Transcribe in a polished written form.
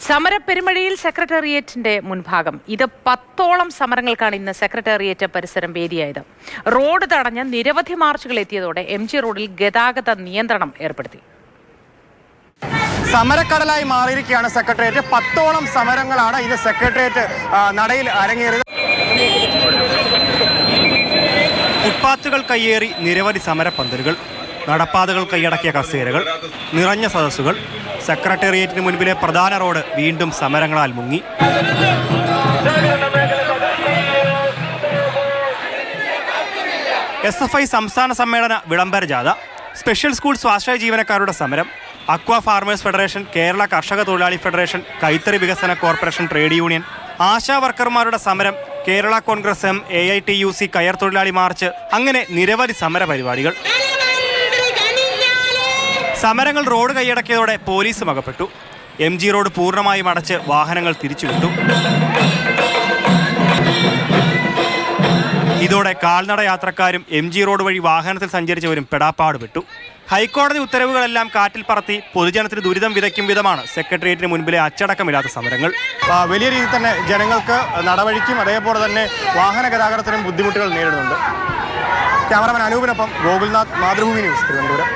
സമരപ്പെരുമഴയിൽ സെക്രട്ടേറിയറ്റിന്റെ മുൻഭാഗം. ഇത് 10ഓളം സമരങ്ങൾക്കാണ് ഇന്ന് സെക്രട്ടേറിയറ്റ് പരിസരം വേദിയായത്. റോഡ് തടഞ്ഞ് നിരവധി മാർച്ചുകൾ എത്തിയതോടെ MG റോഡിൽ ഗതാഗത നിയന്ത്രണം ഏർപ്പെടുത്തി. സമരക്കടലായി മാറിയിരിക്കുകയാണ് സെക്രട്ടേറിയറ്റ്. 10ഓളം സമരങ്ങളാണ് ഇന്ന് സെക്രട്ടേറിയറ്റ് നടയിൽ അരങ്ങേറിയത്. ഫുട്പാത്തുകൾ കയ്യേറി നിരവധി സമരപ്പന്തലുകൾ, നടപ്പാതകൾ കൈയടക്കിയ കസേരകൾ, നിറഞ്ഞ സദസ്സുകൾ. സെക്രട്ടേറിയറ്റിന് മുൻപിലെ പ്രധാന റോഡ് വീണ്ടും സമരങ്ങളാൽ മുങ്ങി. SFI സംസ്ഥാന സമ്മേളന വിളംബര ജാഥ, സ്പെഷ്യൽ സ്കൂൾ സ്വാശ്രയ ജീവനക്കാരുടെ സമരം, അക്വ ഫാർമേഴ്സ് ഫെഡറേഷൻ, കേരള കർഷക തൊഴിലാളി ഫെഡറേഷൻ, കൈത്തറി വികസന കോർപ്പറേഷൻ ട്രേഡ് യൂണിയൻ, ആശാ വർക്കർമാരുടെ സമരം, കേരള കോൺഗ്രസ് M, AITUC കയർ തൊഴിലാളി മാർച്ച്, അങ്ങനെ നിരവധി സമര പരിപാടികൾ. സമരങ്ങൾ റോഡ് കൈയടക്കിയതോടെ പോലീസും അകപ്പെട്ടു. MG റോഡ് പൂർണ്ണമായും അടച്ച് വാഹനങ്ങൾ തിരിച്ചുവിട്ടു. ഇതോടെ കാൽനട യാത്രക്കാരും MG റോഡ് വഴി വാഹനത്തിൽ സഞ്ചരിച്ചവരും പെടാപ്പാട് വിട്ടു. ഹൈക്കോടതി ഉത്തരവുകളെല്ലാം കാറ്റിൽ പറത്തി പൊതുജനത്തിന് ദുരിതം വിതയ്ക്കും വിധമാണ് സെക്രട്ടേറിയറ്റിന് മുൻപിലെ അച്ചടക്കമില്ലാത്ത സമരങ്ങൾ. വലിയ രീതിയിൽ തന്നെ ജനങ്ങൾക്ക് നടവഴിക്കും അതേപോലെ തന്നെ വാഹന ഗതാഗതത്തിനും ബുദ്ധിമുട്ടുകൾ നേരിടുന്നുണ്ട്. ക്യാമറമാൻ അനൂപിനൊപ്പം ഗോകുൽനാഥ്, മാതൃഭൂമി ന്യൂസ്, തിരുവനന്തപുരം.